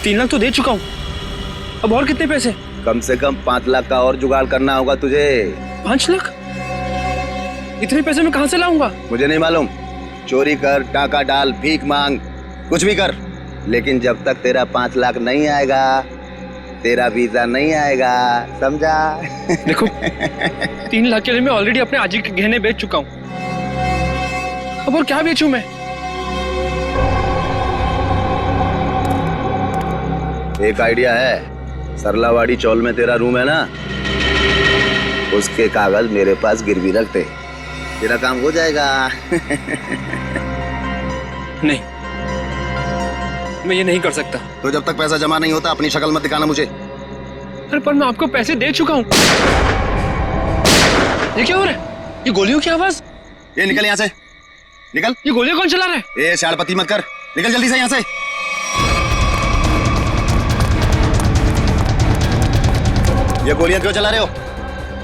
3 लाख तो दे चुका हूँ, अब और कितने पैसे? कम से कम 5 लाख का और जुगाड़ करना होगा तुझे। 5 लाख? इतने पैसे मैं कहाँ से लाऊंगा? मुझे नहीं मालूम, चोरी कर, टाका डाल, भीख मांग, कुछ भी कर, लेकिन जब तक तेरा 5 लाख नहीं आएगा तेरा वीजा नहीं आएगा, समझा? देखो 3 लाख के लिए मैं ऑलरेडी अपने आजी के गहने बेच चुका हूँ, अब और क्या बेचूं मैं? एक आइडिया है, सरलावाड़ी चौल में तेरा रूम है ना, उसके कागज मेरे पास गिरवी रख दे, तेरा काम हो जाएगा। नहीं, मैं ये नहीं कर सकता। तो जब तक पैसा जमा नहीं होता अपनी शक्ल मत दिखाना मुझे। अरे पर मैं आपको पैसे दे चुका हूँ। ये क्या हो रहा है? ये गोलियों की आवाज। ये निकल यहाँ से, निकल। ये गोलियां कौन चला रहा है? ये शाड़पति मत कर, निकल जल्दी से यहाँ से। ये गोलियां क्यों चला रहे हो?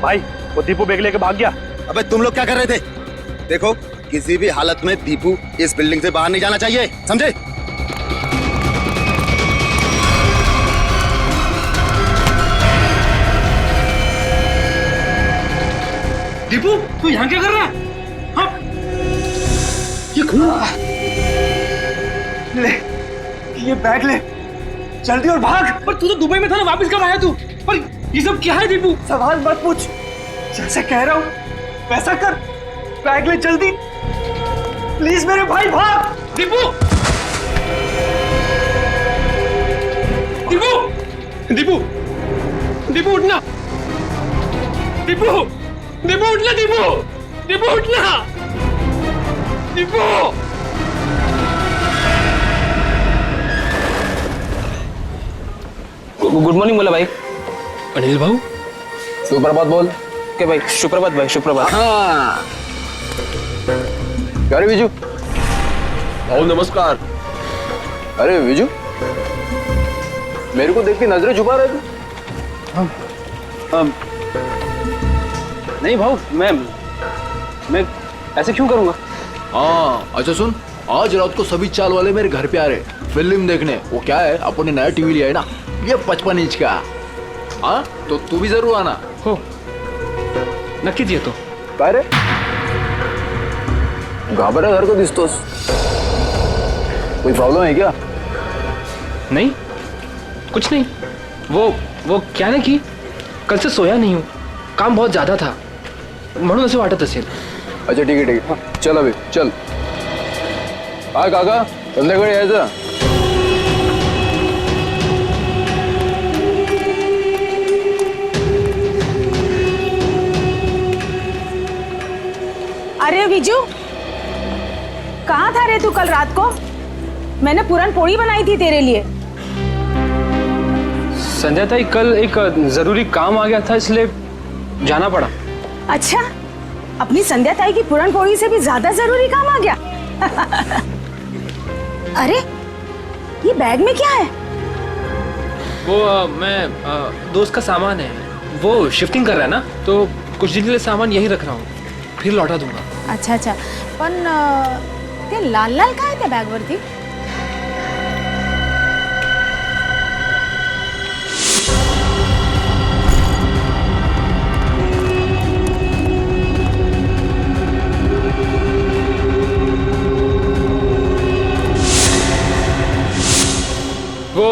भाई वो दीपू बैग लेके भाग गया। अबे तुम लोग क्या कर रहे थे? देखो किसी भी हालत में दीपू इस बिल्डिंग से बाहर नहीं जाना चाहिए, समझे? दीपू तू यहाँ क्या कर रहा है? हाँ? ये खून ले ये बैग ले, जल्दी और भाग। पर तू तो दुबई में था ना, वापस कब आया तू? पर ये सब क्या है दीपू? सवाल मत पूछ, जैसे कह रहा हूँ वैसा कर, बैग ले जल्दी प्लीज मेरे भाई, भाग। दीपू दीपू दीपू दीपू उठना, दीपू दीपू उठना, दीपू दीपू उठना, दीपू। गुड मॉर्निंग बोला भाई। अनिल भाऊ सुप्रभात बोल के भाई। सुप्रभात भाई, सुप्रभात। हाँ अरे विजू भाऊ नमस्कार। अरे विजू मेरे को देख के नजरें छुपा रहे थे। नहीं भाऊ, मैं ऐसे क्यों करूंगा? हाँ अच्छा सुन, आज रात को सभी चाल वाले मेरे घर पे आ रहे फिल्म देखने। वो क्या है, अपने नया टीवी लिया है ना, ये 55 इंच का। हाँ तो तू भी जरूर आना। हो नक्कीच येतो। काय रे घाबरल्यासारखं दिसतोस, कोई प्रॉब्लम है क्या? नहीं कुछ नहीं, वो क्या ना कि कल से सोया नहीं हूँ, काम बहुत ज्यादा था म्हणून असं वाटत असेल। अच्छा ठीक है ठीक है, चल अभी चल। काय काका संध्याकाळी यायचं। अरे विजू कहाँ था रे तू कल रात को? मैंने पूरन पोड़ी बनाई थी तेरे लिए। संध्या ताई कल एक जरूरी काम आ गया था इसलिए जाना पड़ा। अच्छा, अपनी संध्या ताई की पूरन पोड़ी से भी ज्यादा जरूरी काम आ गया। अरे ये बैग में क्या है? वो मैं दोस्त का सामान है, वो शिफ्टिंग कर रहा है ना, तो कुछ दिन के लिए सामान यहीं रख रहा हूँ, फिर लौटा दूंगा। अच्छा अच्छा, पण ते लाल लाल काय त्या बॅग वरती? वो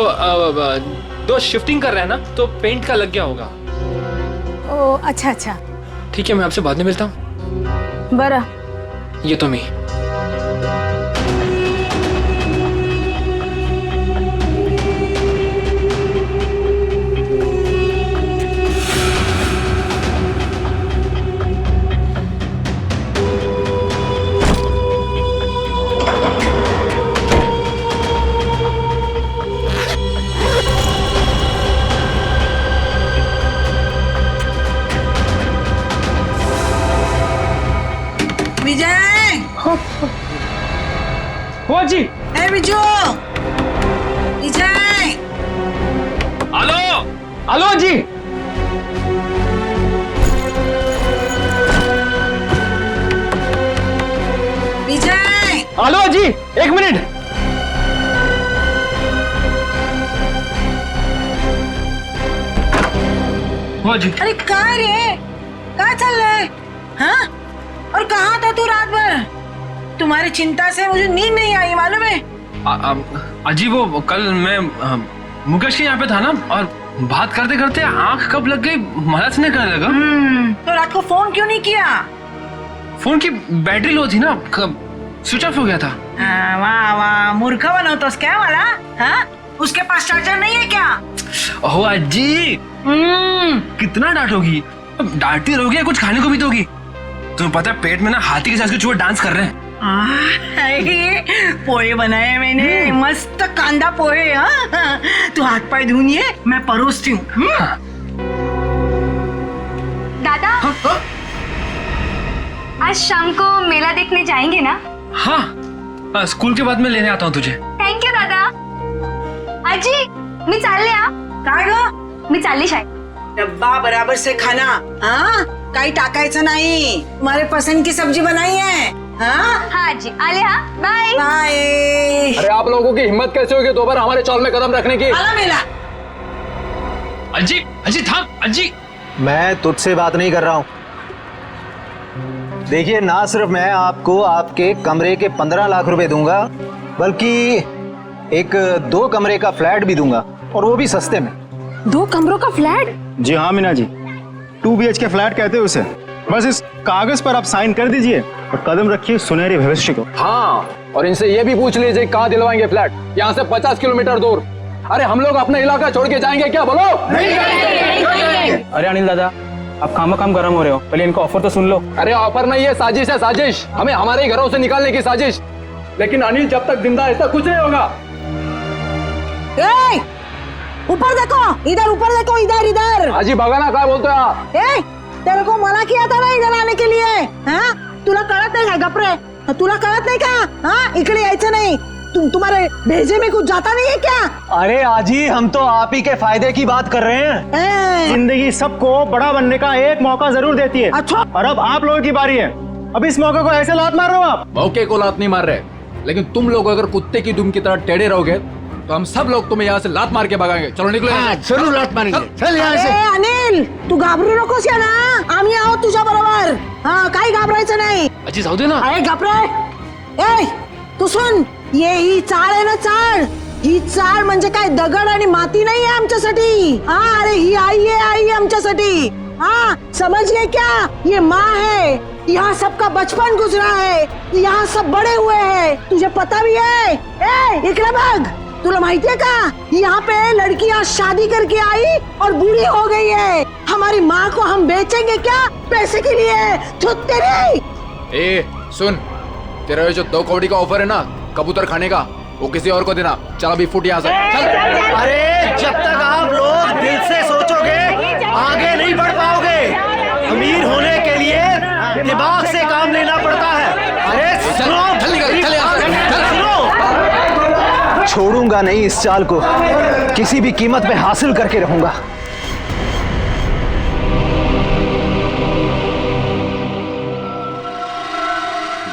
दोस्त शिफ्टिंग कर रहा है ना, तो पेंट का लग गया होगा। ओ अच्छा अच्छा, ठीक है, मैं आपसे बाद में मिलता हूँ। बरं। ये तो मैं विजय, हो जी। ए विजू, विजय, हेलो हेलो जी। विजय, हेलो जी, 1 मिनट। हुआ जी। अरे कहाँ रे, कहाँ चल रहा है? हाँ? और कहाँ था तू रात भर? तुम्हारी चिंता से मुझे नींद नहीं आई, मालूम है? अजी वो कल मैं मुकेश के यहाँ पे था ना, और बात करते करते आंख कब लग गई मदद नहीं करने लगा। तो रात को फोन क्यों नहीं किया? फोन की बैटरी लो थी ना, स्विच ऑफ हो गया था। वाह वाह, मूर्खा बनो तो क्या वाला? हाँ? उसके पास चार्जर नहीं है क्या? ओह अजी, कितना डांटोगी? डांटती रहोगी या कुछ खाने को भी दोगी? तुम्हें पता है पेट में ना हाथी के साथ के चूहे डांस कर रहे हैं। पोहे बनाए मैंने, मस्त कांदा पोहे। हाँ, तू हाथ पाए धुनिए, मैं परोसती हूँ। दादा, आज शाम को मेला देखने जाएंगे ना? हाँ, स्कूल के बाद में लेने आता हूँ तुझे। थँक यू दादा. आजी, मी चालले हा. काय ग? मी चालली शाळेत. डब्बा बराबर से खाना, हाँ? काही टाकायचं नाही. तुम्हारे पसंद की सब्जी बनाई है, हाँ? हाँ आजी, आले हा. बाय. बाय. अरे आप लोगों की हिम्मत कैसे होगी दोबारा हमारे चौल में कदम रखने की? आला मेला. अजी, अजी थाम, अजी. मैं तुझसे बात नहीं कर रहा हूँ. देखिए, ना सिर्फ मैं आपको आपके कमरे के 15 लाख रुपए दूंगा, बल्कि एक 2 कमरे का फ्लैट भी दूंगा, और वो भी सस्ते में. 2 कमरों का फ्लैट? जी हाँ मीना जी, 2 BHK फ्लैट कहते हैं उसे. बस इस कागज पर आप साइन कर दीजिए और कदम रखिए सुनहरे भविष्य को. हाँ, और इनसे ये भी पूछ लीजिए कहाँ दिलवाएंगे फ्लैट, यहाँ से 50 किलोमीटर दूर. अरे हम लोग अपना इलाका छोड़ के जाएंगे क्या? बोलो. अरे अनिल दादा, आप काम गरम हो रहे हो, पहले इनका ऑफर तो सुन लो. अरे ऑफर नहीं है, साजिश है, साजिश. हमें हमारे घरों से निकालने की साजिश. लेकिन अनिल जब तक जिंदा है ऐसा कुछ नहीं होगा. ए, ऊपर देखो, इधर ऊपर देखो, इधर इधर. आजी बघा ना काय बोलतोय हा. ए, तेरे को मना किया था ना इधर आने के लिए, हाँ? तुला कळत नाही का गपरे? तुला कळत नाही का? हाँ, इकडे यायचं नहीं. तुम्हारे भेजे में कुछ जाता नहीं है क्या? अरे आजी, हम तो आप ही के फायदे की बात कर रहे हैं. जिंदगी सबको बड़ा बनने का एक मौका जरूर देती है. अच्छा. और अब आप लोगों की बारी है. अब इस मौके को ऐसे लात मार रहे हो आप. मौके को लात नहीं मार रहे, लेकिन तुम लोग अगर कुत्ते की दुम की तरह टेढ़े रहोगे तो हम सब लोग तुम्हें यहाँ से लात मार के भगाएंगे. चलो निकलो. जरूर लात मारेंगे. चल यहाँ से. अनिल, तू घाबरू नकोस या ना, आम्ही आहोत तुझ्या बरोबर. हाँ, काही घाबरायचं नाही. अजी जाऊ दे ना. अरे घाबरे. ए, तू सुन, ये ही चाळ आहे ना, चाळ. ही चाळ म्हणजे काय दगड आणि माती नाही आहे आमच्यासाठी. हाँ, अरे ही आई है आमच्यासाठी. हाँ, समझिए क्या? ये माँ है. यहाँ सबका बचपन गुजरा है, यहाँ सब बड़े हुए हैं. तुझे पता भी है? ए, इकडे बघ. तुला माहिती है का? यहाँ पे लड़कियाँ शादी करके आई और बूढ़ी हो गई है. हमारी माँ को हम बेचेंगे क्या पैसे के लिए? तो तेरी. ए सुन, तेरा ये जो 2 कौड़ी का ऑफर है ना कबूतर खाने का, वो किसी और को देना. चल अभी फुट यहाँ से. चल. अरे जब तक आप लोग दिल से सोचोगे आगे नहीं बढ़ पाओगे. अमीर होने के लिए दिमाग से काम लेना पड़ता है. अरे सुनो, चल निकल, चल यहाँ से. चल. सुनो. छोड़ूंगा नहीं इस चाल को, किसी भी कीमत पे हासिल करके रहूंगा.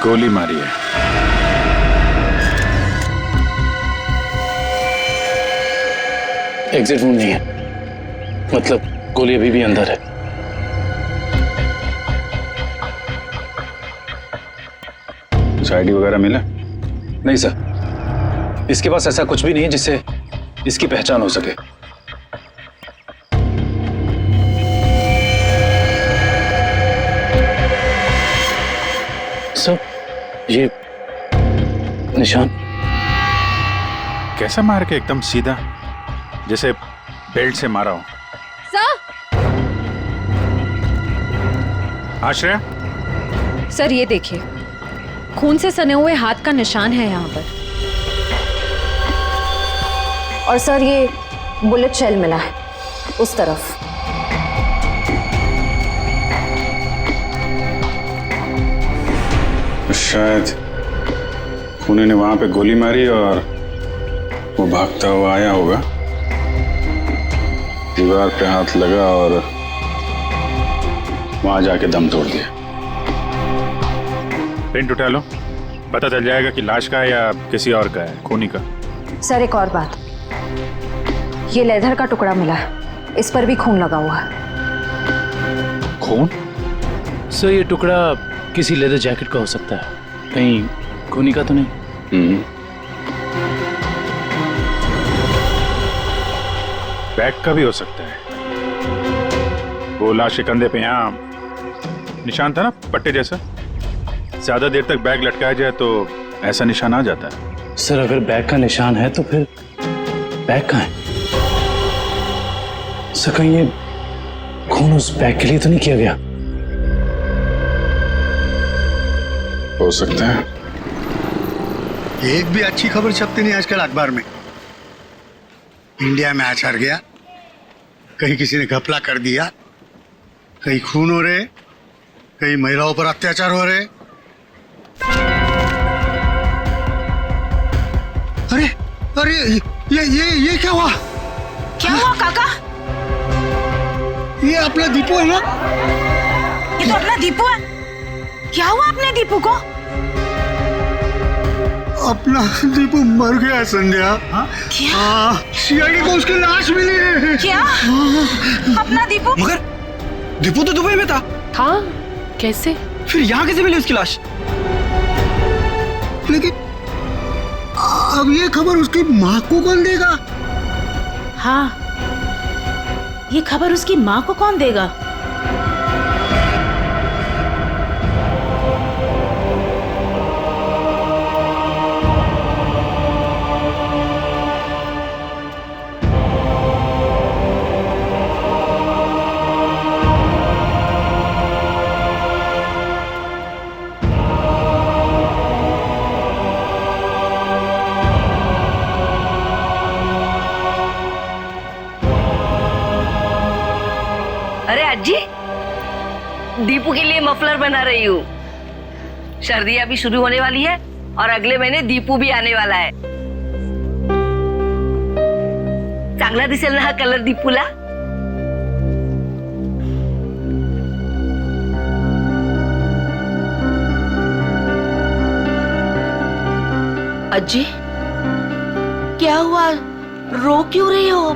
गोली मारी है. एग्जिट वुंड नहीं है, मतलब गोली अभी भी अंदर है. कुछ आईडी वगैरह मिला? नहीं सर, इसके पास ऐसा कुछ भी नहीं है जिससे इसकी पहचान हो सके. सर, ये निशान कैसा मार के? एकदम सीधा, जैसे बेल्ट से मारा हो. आश्रया, सर ये देखिए, खून से सने हुए हाथ का निशान है यहाँ पर. और सर ये बुलेट शेल मिला है उस तरफ. शायद पुणे ने वहां पे गोली मारी और वो भागता हुआ आया होगा, दीवार पे हाथ लगा और वहां जाके दम तोड़ दिया. प्रिंट उठा लो, पता चल जाएगा कि लाश का है या किसी और का है, खूनी का. सर एक और बात, ये लेदर का टुकड़ा मिला है, इस पर भी खून लगा हुआ है. खून? सर ये टुकड़ा किसी लेदर जैकेट का हो सकता है, कहीं खूनी का तो नहीं? बैग का भी हो सकता है। वो लाश के कंधे पे यहाँ निशान था ना, पट्टे जैसा। ज्यादा देर तक बैग लटकाया जाए तो ऐसा निशान आ जाता है। सर अगर बैग का निशान है तो फिर बैग कहाँ है? सर कहीं ये खून उस बैग के लिए तो नहीं किया गया? हो सकता है। एक भी अच्छी खबर छपती नहीं आजकल अखबार में। इंडिया मैच हार गया, कहीं किसी ने घपला कर दिया, कहीं खून हो रहे, कहीं महिलाओं पर अत्याचार हो रहे। अरे अरे ये क्या हुआ? क्या हुआ काका? ये अपना दीपू है ना? ये तो अपना दीपू है। क्या हुआ अपने दीपू को? अपना दीपू मर गया है संध्या। क्या? सीआईडी को उसकी लाश मिली है। क्या? अपना दीपू? मगर दीपू तो दुबई में था। कैसे? फिर यहाँ कैसे मिली उसकी लाश? लेकिन अब ये खबर उसकी माँ को कौन देगा? हाँ, ये खबर उसकी माँ को कौन देगा? अरे अज्जी, दीपू के लिए मफलर बना रही हूँ। सर्दियाँ भी शुरू होने वाली है और अगले महीने दीपू भी आने वाला है। चांगला दिसेल ना हा कलर दीपूला? अज्जी क्या हुआ, रो क्यों रही हो?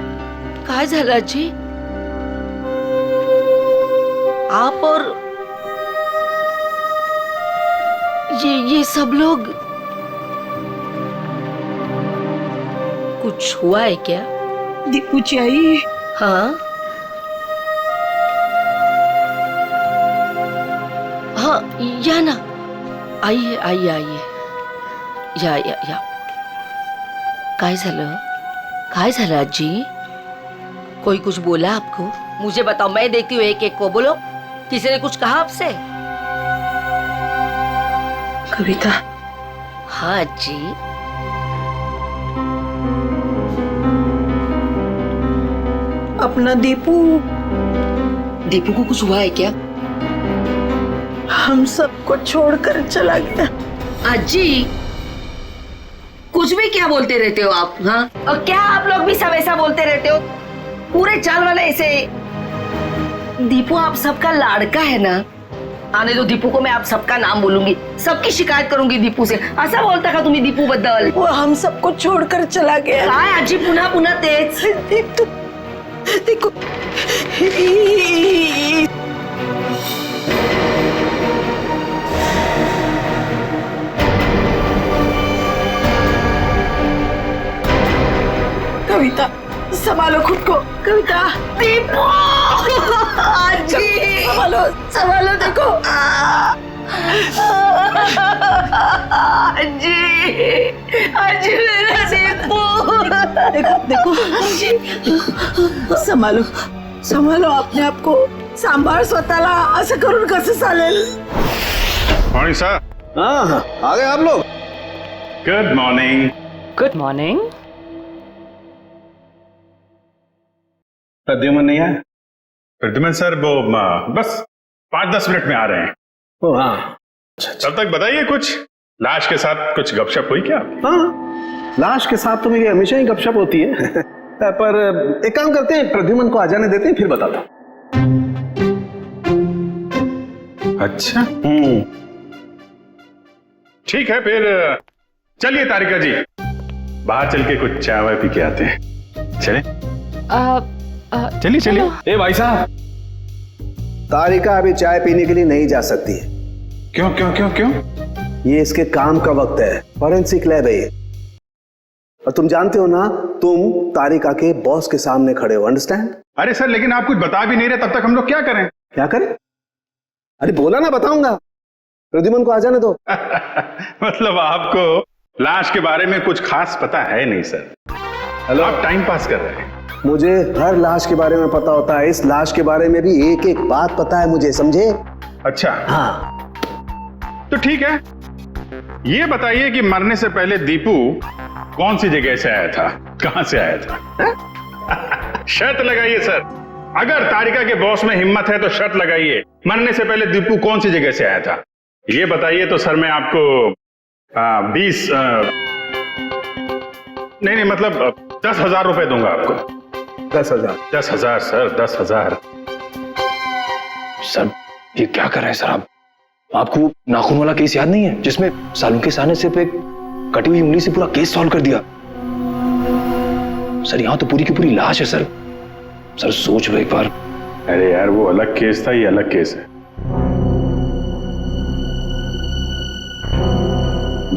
काय झालं अज्जी? आप और ये सब लोग, कुछ हुआ है क्या? दीपू चाहिए? हाँ हाँ, या ना, आइए आइए आइए, या काय झालं? काय झालं अज्जी? कोई कुछ बोला आपको? मुझे बताओ, मैं देखती हूँ एक एक को। बोलो, किसी ने कुछ कहा आपसे? कविता। हाँ जी। अपना दीपू को कुछ हुआ है क्या? हम सबको छोड़कर चला गया। अज्जी, कुछ भी क्या बोलते रहते हो आप? हाँ, और क्या आप लोग भी सब ऐसा बोलते रहते हो? पूरे चाल वाले ऐसे। दीपू आप सबका लाड़का है ना? आने दो दीपू को, मैं आप सबका नाम बोलूंगी, सबकी शिकायत करूंगी दीपू से। ऐसा बोलता का तुम्ही दीपू बद्दल? वो हम सबको छोड़कर चला गया। काय अज्जी पुन्हा पुन्हा तेच? देखो कविता, संभालो खुद को। कविता, दीपू अज्जी, संभालो देखो। अज्जी मेरा दीपू। देखो संभालो अपने आप को, सांभाळ स्वतःला। असं करून कसं चालेल? Morning sir. हाँ, आ गए आप लोग। Good morning. Good morning. Pradyuman नहीं आया? प्रद्युमन सर वो बस 5-10 मिनट में आ रहे हैं। ओ हाँ, तब तक बताइए, कुछ लाश के साथ कुछ गपशप हुई क्या? हाँ, लाश के साथ तो मेरी हमेशा ही गपशप होती है। पर एक काम करते हैं, प्रद्युमन को आ जाने देते हैं, फिर बताता हूँ। अच्छा, ठीक है फिर चलिए तारिका जी, बाहर चल के कुछ चाय वाय पी के आते हैं। चले? चलिए चलिए। ए भाई साहब, तारिका अभी चाय पीने के लिए नहीं जा सकती है। क्यों क्यों क्यों क्यों? ये इसके काम का वक्त है, फॉरेंसिक लैब है ये। और तुम जानते हो ना, तुम तारिका के बॉस के सामने खड़े हो, अंडरस्टैंड? अरे सर, लेकिन आप कुछ बता भी नहीं रहे, तब तक हम लोग क्या करें? क्या करें? अरे बोला ना, बताऊंगा। प्रद्युमन को आ जाने दो। मतलब आपको लाश के बारे में कुछ खास पता है नहीं सर? हेलो, आप टाइम पास कर रहे हैं। मुझे हर लाश के बारे में पता होता है, इस लाश के बारे में भी एक एक बात पता है मुझे, समझे? अच्छा हाँ। तो ठीक है, ये बताइए कि मरने से पहले दीपू कौन सी जगह से आया था, कहां से आया था? शर्त लगाइए सर, अगर तारिका के बॉस में हिम्मत है तो शर्त लगाइए, मरने से पहले दीपू कौन सी जगह से आया था, ये बताइए तो सर मैं आपको 20 नहीं मतलब 10,000 रुपए दूंगा आपको। 10,000? 10,000 सर, 10,000। सर ये क्या कर रहे हैं सर आप? आपको नाखून वाला केस याद नहीं है जिसमें सालुंखे शाह ने सिर्फ एक कटी हुई उंगली से पूरा केस सॉल्व कर दिया? सर यहां तो पूरी की पूरी लाश है सर। सर सोच लो एक बार। अरे यार, वो अलग केस था, ये अलग केस है।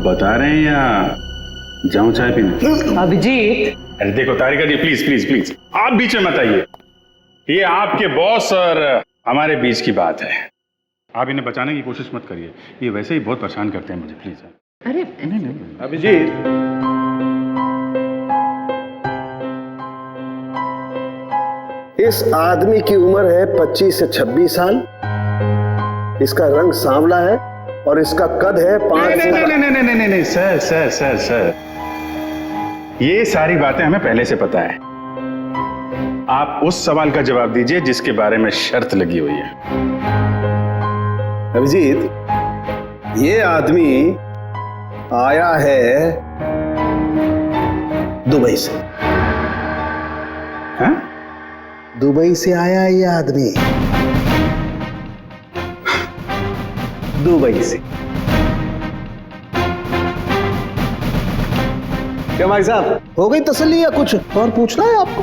बता रहे हैं या जाऊं चाय पीने? अभिजीत, अरे देखो तारिका जी, प्लीज प्लीज प्लीज, आप बीच में मत आइए। ये आपके बॉस और हमारे बीच की बात है, आप इन्हें बचाने की कोशिश मत करिए, ये वैसे ही बहुत परेशान करते हैं मुझे, प्लीज। अरे नहीं। अभिजीत, इस आदमी की उम्र है 25 से 26 साल, इसका रंग सांवला है और इसका कद है 5 फुट। नहीं सर सर सर सर, ये सारी बातें हमें पहले से पता है। आप उस सवाल का जवाब दीजिए जिसके बारे में शर्त लगी हुई है। अभिजीत, ये आदमी आया है दुबई से। हाँ? दुबई से आया है ये आदमी, दुबई से। क्या भाई साहब, हो गई तसल्ली या कुछ और पूछना है आपको?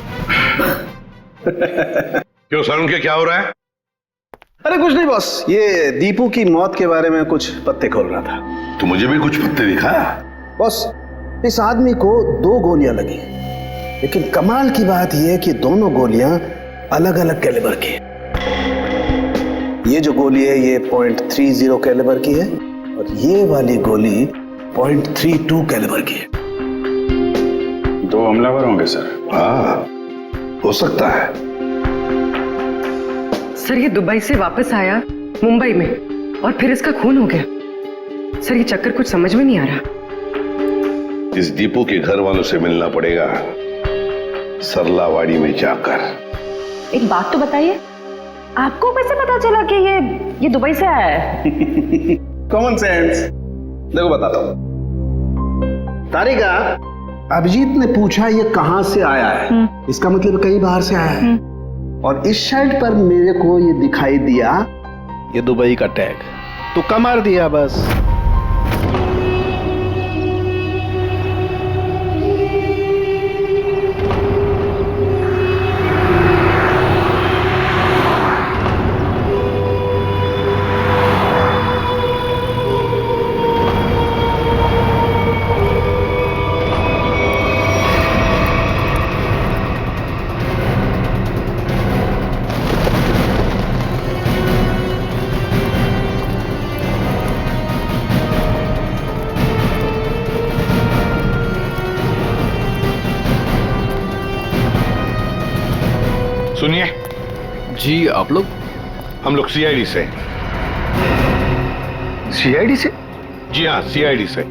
क्यों सालुंखे, क्या हो रहा है? अरे कुछ नहीं बॉस, ये दीपू की मौत के बारे में कुछ पत्ते खोल रहा था। तो मुझे भी कुछ पत्ते दिखा। बॉस, इस आदमी को 2 गोलियां लगी, लेकिन कमाल की बात यह है कि दोनों गोलियां अलग अलग कैलिबर की। ये जो गोली है ये .30 कैलिबर की है और ये वाली गोली .32 कैलिबर की है। 2 हमलावर होंगे सर। हाँ, हो सकता है। सर ये दुबई से वापस आया मुंबई में और फिर इसका खून हो गया। सर ये चक्कर कुछ समझ में नहीं आ रहा। इस दीपू के घर वालों से मिलना पड़ेगा, सरलावाड़ी में जाकर। एक बात तो बताइए, आपको कैसे पता चला कि ये दुबई से आया है? Common sense. देखो बताता हूं। तारिका, अभिजीत ने पूछा ये कहां से आया है, इसका मतलब कहीं बाहर से आया है। और इस शर्ट पर मेरे को ये दिखाई दिया, ये दुबई का टैग, तो कमार दिया बस। सुनिए जी, आप लोग? हम लोग सीआईडी से। सीआईडी से? जी हाँ, सीआईडी से।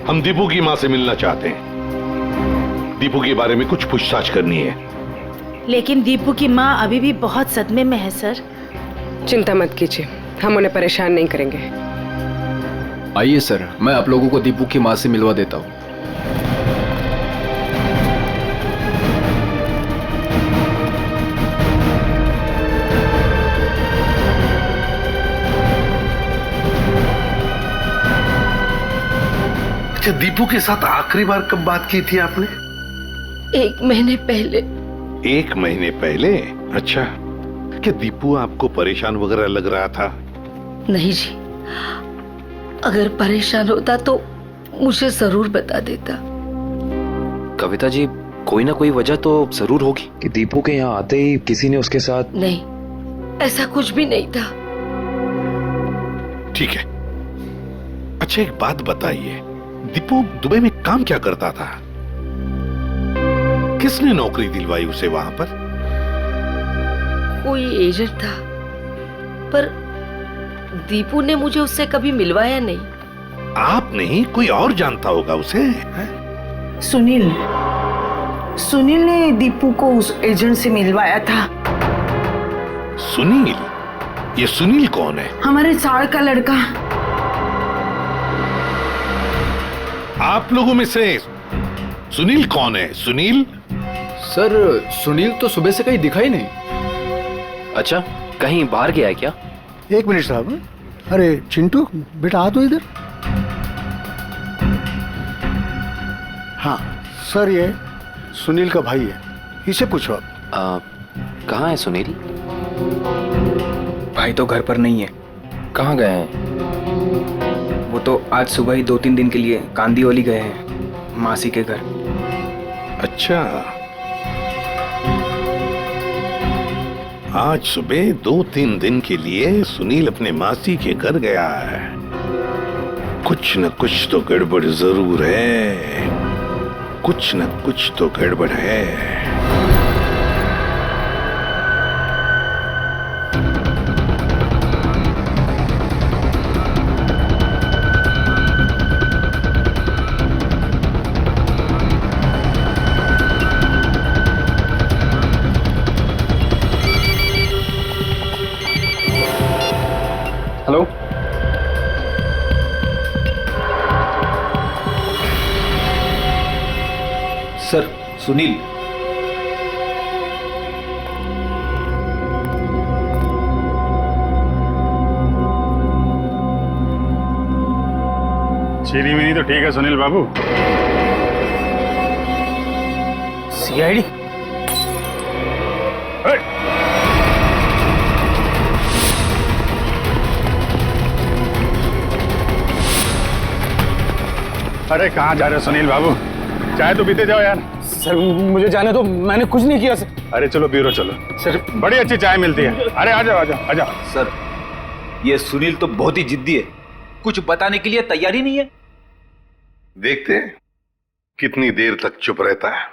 हम दीपू की माँ से मिलना चाहते हैं। दीपू के बारे में कुछ पूछताछ करनी है। लेकिन दीपू की माँ अभी भी बहुत सदमे में है सर। चिंता मत कीजिए, हम उन्हें परेशान नहीं करेंगे। आइए सर, मैं आप लोगों को दीपू की माँ से मिलवा देता हूँ। दीपू के साथ आखिरी बार कब बात की थी आपने? 1 महीने पहले। 1 महीने पहले? अच्छा, क्या दीपू आपको परेशान वगैरह लग रहा था? नहीं जी, अगर परेशान होता तो मुझे जरूर बता देता। कविता जी, कोई ना कोई वजह तो जरूर होगी कि दीपू के यहाँ आते ही किसी ने उसके साथ। नहीं, ऐसा कुछ भी नहीं था। ठीक है। अच्छा एक बात बताइए, दीपू दुबई में काम क्या करता था? किसने नौकरी दिलवाई उसे वहां पर? कोई एजेंट था, पर दीपू ने मुझे उससे कभी मिलवाया नहीं। आप नहीं, कोई और जानता होगा उसे? है? सुनील ने दीपू को उस एजेंट से मिलवाया था। सुनील? ये सुनील कौन है? हमारे चार का लड़का। आप लोगों में से सुनील कौन है? सुनील? सर, सुनील तो सुबह से कहीं दिखाई नहीं। अच्छा, कहीं बाहर गया है क्या? एक मिनट साहब। अरे चिंटू बेटा आ तो इधर। हाँ सर, ये सुनील का भाई है, इसे पूछो आप। कहाँ है सुनील? भाई तो घर पर नहीं है। कहाँ गए हैं? वो तो आज सुबह ही 2-3 दिन के लिए कांदीवली गए हैं, मासी के घर। अच्छा, आज सुबह 2-3 दिन के लिए सुनील अपने मासी के घर गया है। कुछ न कुछ तो गड़बड़ जरूर है, कुछ न कुछ तो गड़बड़ है। Hello, sir, Sunil. चीनी मिनी तो ठीक है सुनील बाबू। सीआईडी? अरे कहाँ जा रहे हो सुनील बाबू? चाय तो पीते जाओ यार। सर मुझे जाने दो, मैंने कुछ नहीं किया सर। अरे चलो ब्यूरो चलो, सर बड़ी अच्छी चाय मिलती है। अरे आ जाओ आ जाओ आ जाओ। सर, ये सुनील तो बहुत ही जिद्दी है, कुछ बताने के लिए तैयार ही नहीं है। देखते हैं कितनी देर तक चुप रहता है।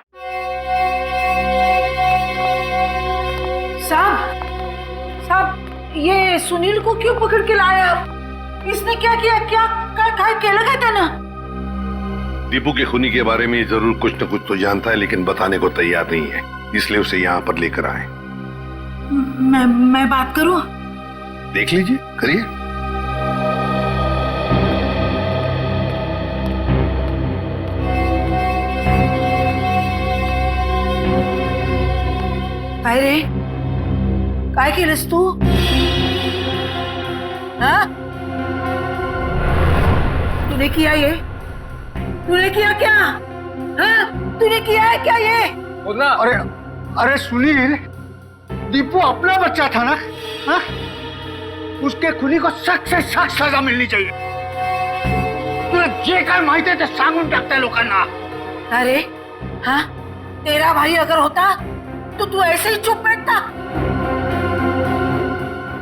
साहब, ये सुनील को क्यों पकड़ के लाया आप? इसने क्या किया? क्या लगा था ना? दीपू के खूनी के बारे में जरूर कुछ न कुछ तो जानता है, लेकिन बताने को तैयार नहीं है, इसलिए उसे यहाँ पर लेकर आए। मैं बात करूं? देख लीजिए, करिए। अरे काय केलंस तू? हाँ? तूने किया ये? तूने किया क्या? हाँ? तूने किया है क्या ये? अरे सुनील, दीपू अपना बच्चा था ना? हाँ? उसके खुनी को सख्त से सख्त सजा मिलनी चाहिए। तुला जे काय माहिती आहे ते सांगून टाकताय लोकांना। अरे हाँ, तेरा भाई अगर होता तो तू ऐसे ही चुप बैठता?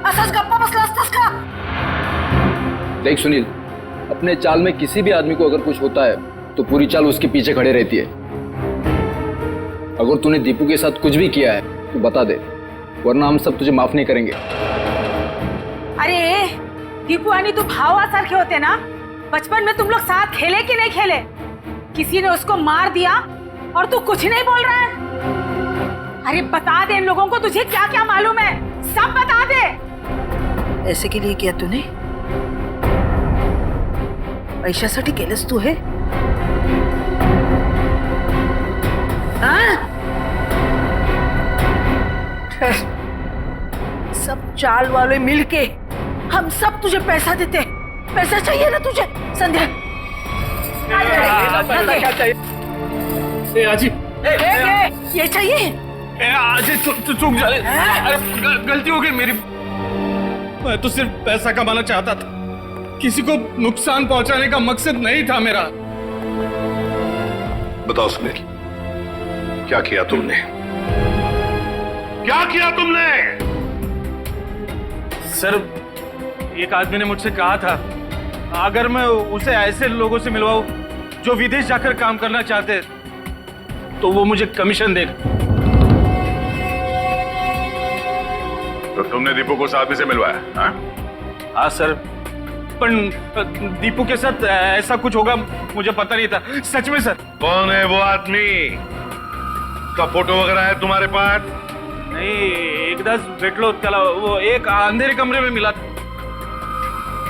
असच गप्पा बसला असतास का? देख सुनील, अपने चाल में किसी भी आदमी को अगर कुछ होता है तो पूरी चाल उसके पीछे खड़े रहती है। अगर तूने दीपू के साथ कुछ भी किया है तो बता दे, वरना हम सब तुझे माफ नहीं करेंगे। अरे दीपू आणि तू भावासारखे होते ना? बचपन में तुम लोग साथ खेले कि नहीं खेले? किसी ने उसको मार दिया और तू कुछ नहीं बोल रहा है? अरे बता दे इन लोगों को, तुझे क्या क्या मालूम है, सब बता दे। ऐसे के लिए किया तूने? पैशासाठी केलंस तू हे? सब चाल वाले मिलके हम सब तुझे पैसा देते। पैसा चाहिए ना तुझे? संध्या क्या चाहिए? ये चाहिए? आज चूक जा अरे गलती हो गई मेरी। मैं तो सिर्फ पैसा कमाना चाहता था, किसी को नुकसान पहुंचाने का मकसद नहीं था मेरा। बताओ सुनील, क्या किया तुमने? क्या किया तुमने? सर, एक आदमी ने मुझसे कहा था अगर मैं उसे ऐसे लोगों से मिलवाऊं जो विदेश जाकर काम करना चाहते तो वो मुझे कमीशन देगा। तो तुमने दीपू को साथी से मिलवाया? हाँ सर, पर दीपू के साथ ऐसा कुछ होगा मुझे पता नहीं था, सच में सर। कौन है वो आदमी? का फोटो वगैरह है तुम्हारे पास? नहीं, एकदाच भेटलो त्याला, वो एक अंधेरे कमरे में मिला था,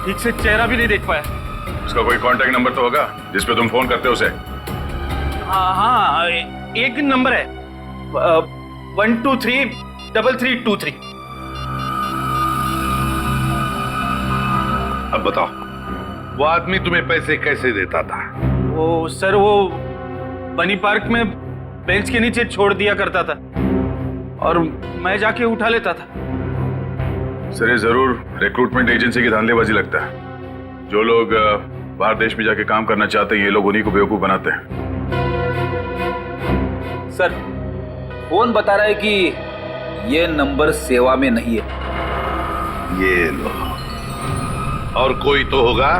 ठीक से चेहरा भी नहीं देख पाया। उसका कोई कांटेक्ट नंबर तो होगा जिस पे तुम फोन करते हो उसे? हाँ, एक नंबर है 1233323। अब बताओ, वो आदमी तुम्हें पैसे कैसे देता था? वो सर, वो बनी पार्क में बेंच के नीचे छोड़ दिया करता था और मैं जाके उठा लेता था। सर, ये जरूर रिक्रूटमेंट एजेंसी की धांधलेबाजी लगता है। जो लोग बाहर देश में जाके काम करना चाहते हैं, ये लोग उन्हीं को बेवकूफ बनाते हैं। सर, फोन बता रहा है कि ये नंबर सेवा में नहीं है। ये लो। और कोई तो होगा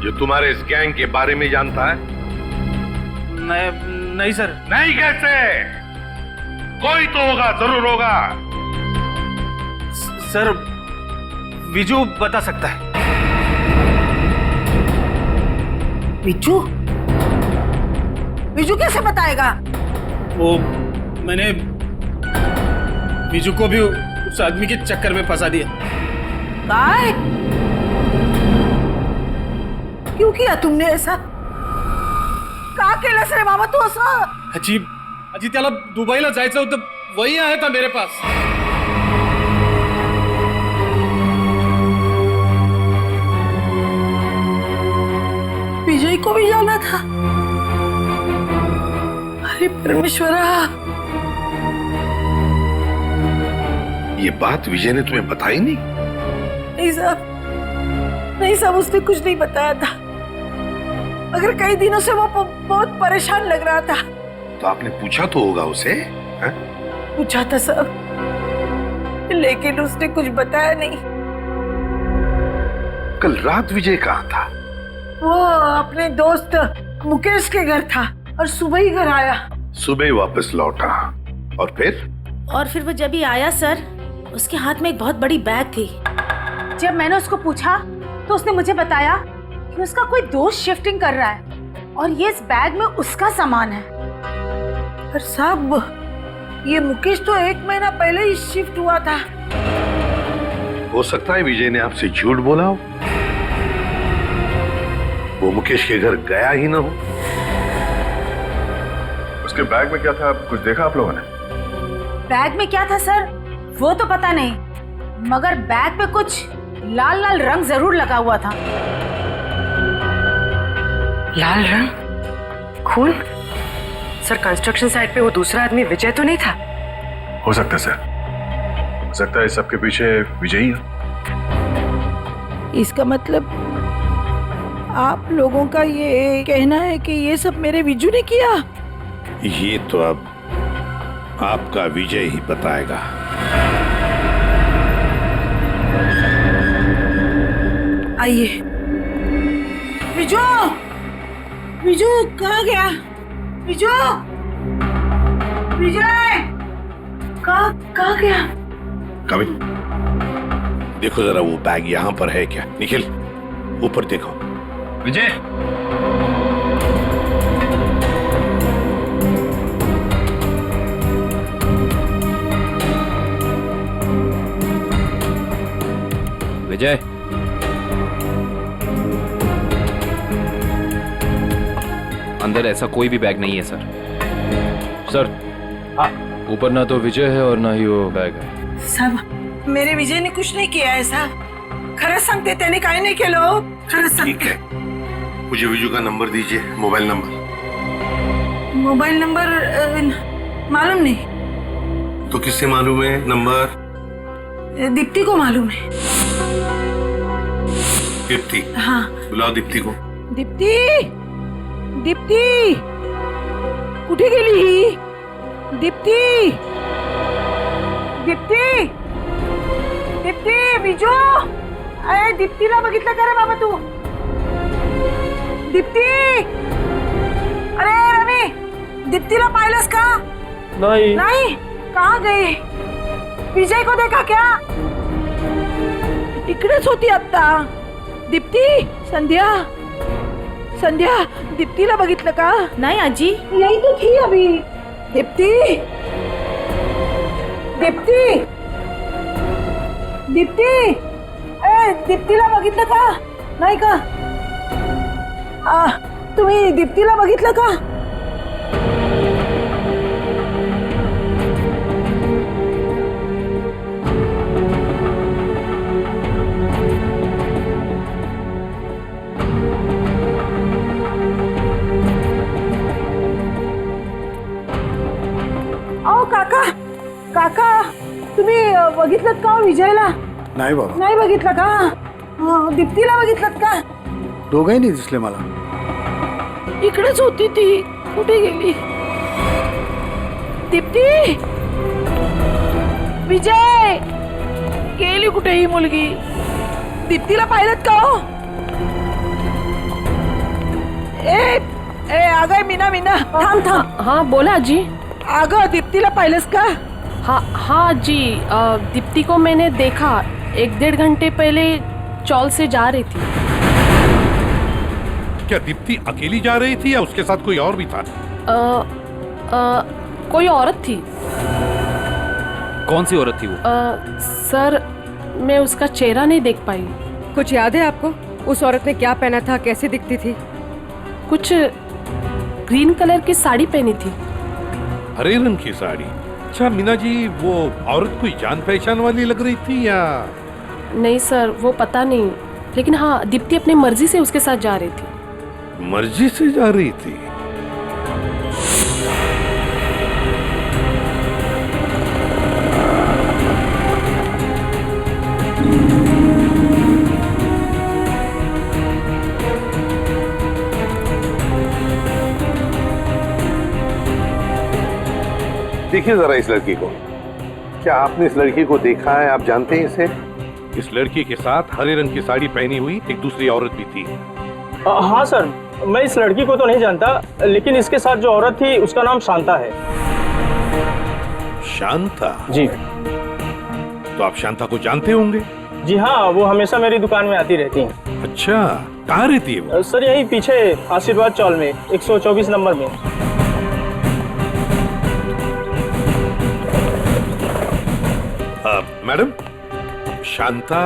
जो तुम्हारे इस गैंग के बारे में जानता है? नहीं सर। नहीं कैसे? कोई तो होगा, जरूर होगा। सर, विजू बता सकता है। विजू? विजू कैसे बताएगा? वो मैंने विजू को भी उस आदमी के चक्कर में फंसा दिया। काय? क्यों किया तुमने ऐसा? का केलंस रे बाबा तू असं? अजी त्याला दुबईला जायचं होतं, वही आया था मेरे पास। विजय को भी जाना था। अरे परमेश्वरा, ये बात विजय ने तुम्हें बताई नहीं? नहीं साहब, नहीं साहब, उसने कुछ नहीं बताया था, मगर कई दिनों से वो बहुत परेशान लग रहा था। तो आपने पूछा तो होगा उसे? है? पूछा था साहब, लेकिन उसने कुछ बताया नहीं। कल रात विजय कहाँ था? वो अपने दोस्त मुकेश के घर था और सुबह ही घर आया। सुबह ही वापस लौटा। और फिर वो जब ही आया सर, उसके हाथ में एक बहुत बड़ी बैग थी। जब मैंने उसको पूछा तो उसने मुझे बताया कि उसका कोई दोस्त शिफ्टिंग कर रहा है और ये इस बैग में उसका सामान है। पर साहब, ये मुकेश तो 1 महीना पहले ही शिफ्ट हुआ था। हो सकता है विजय ने आपसे झूठ बोला हो, वो मुकेश के घर गया ही ना हो। उसके बैग में क्या था, कुछ देखा आप लोगों ने? बैग में क्या था सर, वो तो पता नहीं, मगर बैग पे कुछ लाल लाल रंग जरूर लगा हुआ था। लाल रंग? खून? सर, कंस्ट्रक्शन साइट पे वो दूसरा आदमी विजय तो नहीं था? हो सकता है सर, हो सकता है इस सबके पीछे विजय ही है। इसका मतलब आप लोगों का ये कहना है कि ये सब मेरे विजू ने किया? ये तो अब आपका विजय ही बताएगा। आइए। विजू, विजू कहाँ गया? विजू, विजय कहाँ गया? कविन, देखो जरा वो बैग यहाँ पर है क्या? निखिल, ऊपर देखो। विजय, विजय, अंदर ऐसा कोई भी बैग नहीं है सर। सर, ऊपर ना तो विजय है और ना ही वो बैग है। साहब, मेरे विजय ने कुछ नहीं किया है साहब। खरंच सांगते, त्याने काय नाही केलं। खरंच सांगते। ठीक है, मुझे विजू का नंबर दीजिए, मोबाइल नंबर। मोबाइल नंबर मालूम नहीं। तो किससे मालूम है नंबर? दीप्ति को मालूम है। दीप्ति? हाँ। बुलाओ दीप्ति को। दीप्ती, दीप्ती कुठे गेली ही? दीप्ती, दीप्ती, दीप्ती, बिजू, अरे दीप्तीला बघितलं का रे बाबा तू? दीप्ती, अरे रवी, दीप्तीला पाहिलंस का? नहीं। नहीं? कहाँ गई? विजय को देखा क्या? इकडेच होती आता। दीप्ती, संध्या, संध्या, दीप्तीला बघितलं का? नहीं आजी। यही तो थी अभी। दीप्ती, दीप्ती, दीप्ती, ए दीप्तीला बघितलं का? नाही का? तुम्ही दीप्तीला बघितलं का? अहो काका, काका तुम्ही बघितलं का विजयला? नाही बाबा, नाही बघितलं का? दीप्तीला बघितलं का? दोघंही नाही दिसले मला. इकडेच होती ती, कुठे गेली? दीप्ती, विजय, गेली कुठे ही मुलगी? दीप्तीला पाहिलं का हो? ए अगं मीना, मीना थांब थांब. हाँ बोला जी. अगं दीप्तीला पाहिलंस का? हाँ जी, दीप्ति को मैंने देखा 1-1.5 घंटे पहले चौल से जा रही थी. क्या दीप्ति अकेली जा रही थी या उसके साथ कोई और भी था? कोई औरत थी. कौन सी औरत थी वो? सर मैं उसका चेहरा नहीं देख पाई. कुछ याद है आपको? उस औरत ने क्या पहना था, कैसे दिखती थी? कुछ ग्रीन कलर की साड़ी पहनी थी. हरे रंग की साड़ी? अच्छा मीना जी, वो औरत कोई जान पहचान वाली लग रही थी या? नहीं सर, वो पता नहीं, लेकिन हाँ दीप्ति अपनी मर्जी से उसके साथ जा रही थी. मर्जी से जा रही थी? देखिए जरा इस लड़की को. क्या आपने इस लड़की को देखा है? आप जानते हैं इसे? इस लड़की के साथ हरे रंग की साड़ी पहनी हुई एक दूसरी औरत भी थी. हाँ सर, मैं इस लड़की को तो नहीं जानता, लेकिन इसके साथ जो औरत थी उसका नाम शांता है. शांता? जी. तो आप शांता को जानते होंगे? जी हाँ, वो हमेशा मेरी दुकान में आती रहती हैं. अच्छा, कहाँ रहती है वो? सर यही पीछे आशीर्वाद चौल में 124 नंबर में. मैडम, शांता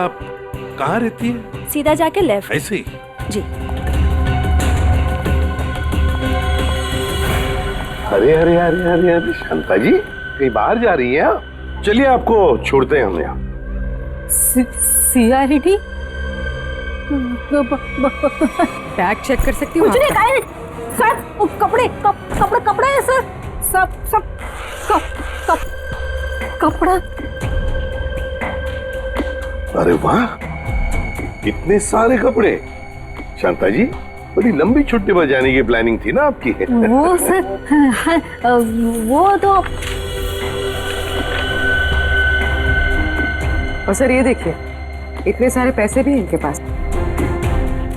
कहाँ रहती है? सीधा जाके लेफ्ट. ऐसे ही? जी. अरे अरे अरे अरे अरे शांता जी, कहीं बाहर जा रही है? चलिए आपको छोड़ते हैं हम यहाँ. सीआईडी बैग चेक कर सकती हूँ? कुछ नहीं खाए सर. कपड़े कपड़े कपड़े है सर. सब कपड़ा. अरे वाह, इतने सारे कपड़े. शांता जी, बड़ी लंबी छुट्टी पर जाने की प्लानिंग थी ना आपकी? वो सर, वो तो. और सर ये देखिए, इतने सारे पैसे भी इनके पास.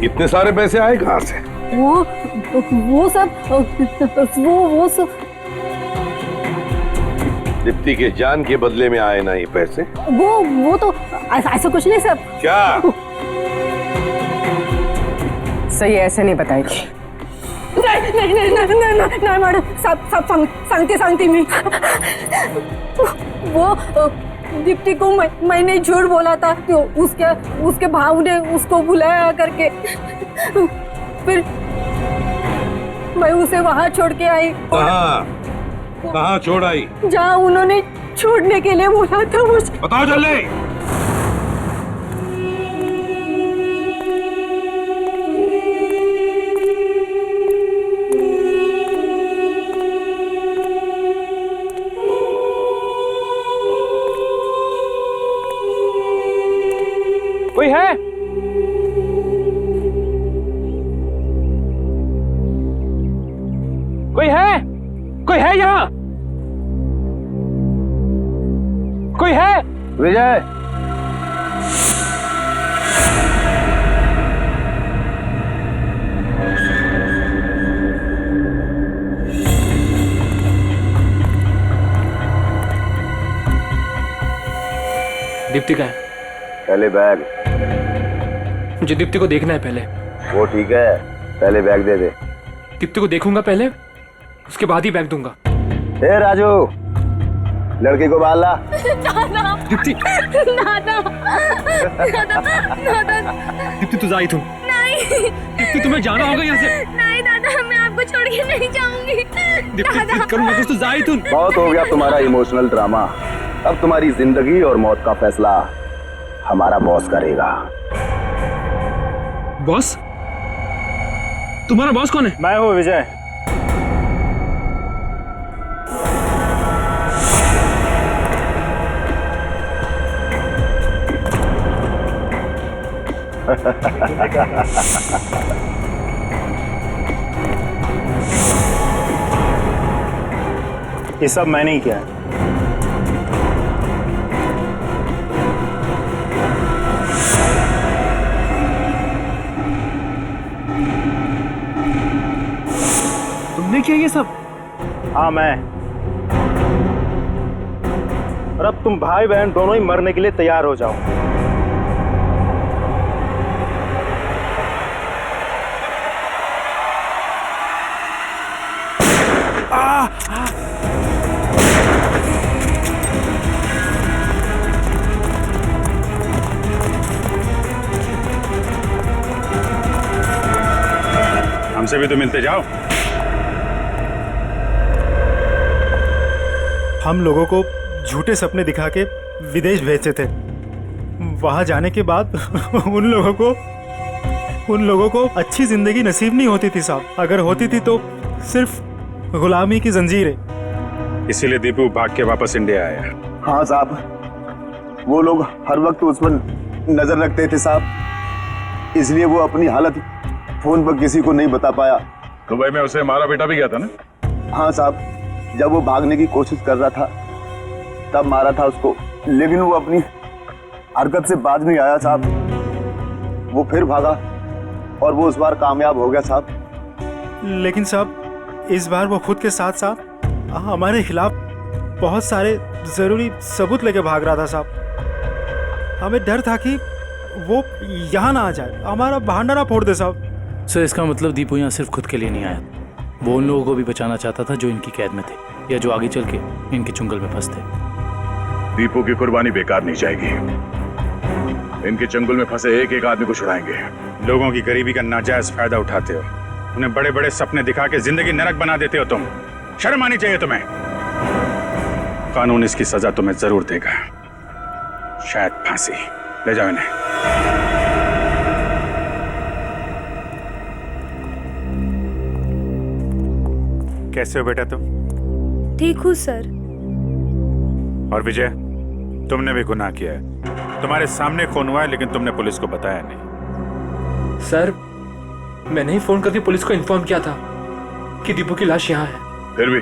इतने सारे पैसे आए कहाँ से? वो सब दीप्ति के जान के बदले में आए ना ये पैसे? वो तो ऐसा कुछ नहीं सर. क्या? सही ऐसे नहीं बताएगी. नहीं मैडम, सब सांगते मी. वो दीप्ति को मैंने झूठ बोला था, तो उसके भाव ने उसको बुलाया करके, फिर मैं उसे वहाँ छोड़ के आई. कहाँ छोड़ आई? जहाँ उन्होंने छोड़ने के लिए बोला था मुझे. बताओ जल्दी. कोई है? कोई है यहाँ? कोई है? विजय, दीप्ति का है? पहले बैग। मुझे दीप्ति को देखना है पहले। वो ठीक है, पहले बैग दे दे। दीप्ति को देखूंगा पहले, उसके बाद ही बैग दूंगा। ए राजू, लड़की को बाल ला। दीप्ति, दादा, दादा, दादा। दीप्ति तू जाई तू। नहीं। दीप्ति तुम्हें जाना होगा यहाँ से। नहीं दादा, मैं आपको छोड़ के नहीं जाऊंगी। दीप्ति जिद करूंगा तो जाई तू। बहुत हो गया तुम्हारा इमोशनल ड्रामा। अब तुम्हारी जिंदगी और मौत का फैसला हमारा बॉस करेगा। बॉस? तुम्हारा बॉस कौन है? मैं हूँ विजय। ये सब मैंने ही किया है। तुमने किया ये सब? हाँ मैं। और अब तुम भाई बहन दोनों ही मरने के लिए तैयार हो जाओ। हमसे भी तो मिलते जाओ। हम लोगों को झूठे सपने दिखा के विदेश भेजते थे। वहां जाने के बाद उन लोगों को अच्छी जिंदगी नसीब नहीं होती थी साहब। अगर होती थी तो सिर्फ गुलामी की जंजीरें। इसीलिए दीपू भाग के वापस इंडिया आया। हाँ साहब, वो लोग हर वक्त उस पर नजर रखते थे साहब, इसलिए वो अपनी हालत फोन पर किसी को नहीं बता पाया। दुबई में उसे मारा बेटा भी गया था ना? हाँ साहब, जब वो भागने की कोशिश कर रहा था तब मारा था उसको, लेकिन वो अपनी हरकत से बाज नहीं आया साहब। वो फिर भागा और वो इस बार कामयाब हो गया साहब। लेकिन साहब, इस बार वो खुद के साथ साथ हमारे खिलाफ बहुत सारे जरूरी सबूत लेके भाग रहा था साहब। हमें डर था कि वो यहाँ ना आ जाए, हमारा बहाना ना फोड़ दे साहब। सर, इसका मतलब दीपू यहाँ सिर्फ खुद के लिए नहीं आया। वो उन लोगों को भी बचाना चाहता था जो इनकी कैद में थे या जो आगे चल के इनके चुंगल में फंसते। दीपू की कुर्बानी बेकार नहीं जाएगी। इनके चंगुल में फंसे एक एक आदमी को छुड़ाएंगे। लोगों की गरीबी का नाजायज फायदा उठाते हो, उन्हें बड़े बड़े सपने दिखा के जिंदगी नरक बना देते हो तुम। शर्म आनी चाहिए तुम्हें। कानून इसकी सजा तुम्हें जरूर देगा, शायद फांसी। ले जाओ इन्हें। कैसे हो बेटा तुम? ठीक हूँ सर। और विजय, तुमने भी गुनाह किया है। तुम्हारे सामने खून हुआ है लेकिन तुमने पुलिस को बताया नहीं। सर, मैंने ही फोन करके पुलिस को इन्फॉर्म किया था कि दीपू की लाश यहाँ है। फिर भी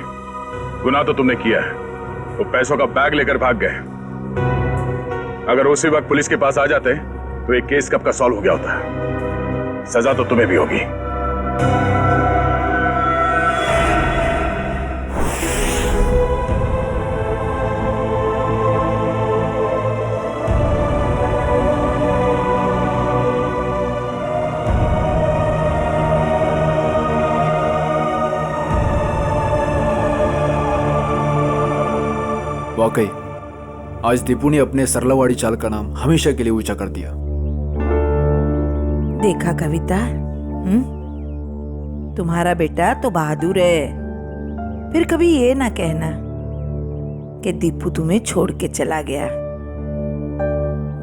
गुनाह तो तुमने किया है। वो पैसों का बैग लेकर भाग गए। अगर उसी वक्त पुलिस के पास आ जाते तो एक केस कब का सॉल्व हो गया होता। सजा तो तुम्हें भी होगी। वाकई आज दीपू ने अपने सरलावाड़ी चाल का नाम हमेशा के लिए ऊंचा कर दिया। देखा कविता, तुम्हारा बेटा तो बहादुर है। फिर कभी ये ना कहना कि दीपू तुम्हें छोड़ के चला गया।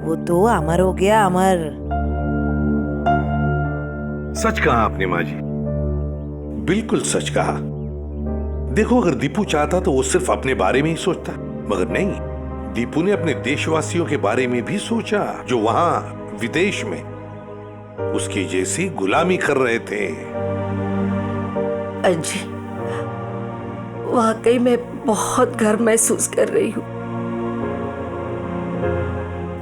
वो तो अमर हो गया, अमर। सच कहा आपने माँ जी, बिल्कुल सच कहा। देखो, अगर दीपू चाहता तो वो सिर्फ अपने बारे में ही सोचता, मगर नहीं, दीपू ने अपने देशवासियों के बारे में भी सोचा जो वहां विदेश में उसकी जैसी गुलामी कर रहे थे। वाकई में बहुत गर्व महसूस कर रही हूँ।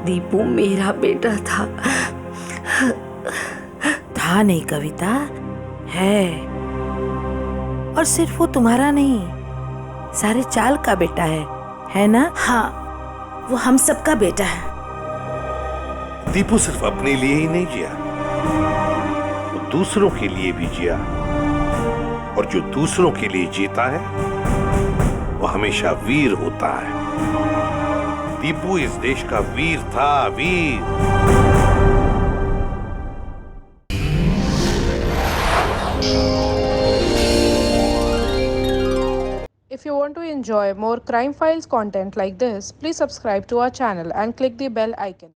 दीपू मेरा बेटा था। था नहीं कविता, है। और सिर्फ वो तुम्हारा नहीं, सारे चाल का बेटा है ना? हाँ, वो हम सबका बेटा है। दीपू सिर्फ अपने लिए ही नहीं जिया, वो दूसरों के लिए भी जिया। और जो दूसरों के लिए जीता है वो हमेशा वीर होता है। दीपू इस देश का वीर था, वीर। If you want to enjoy more Crime Files content like this, please subscribe to our channel and click the bell icon.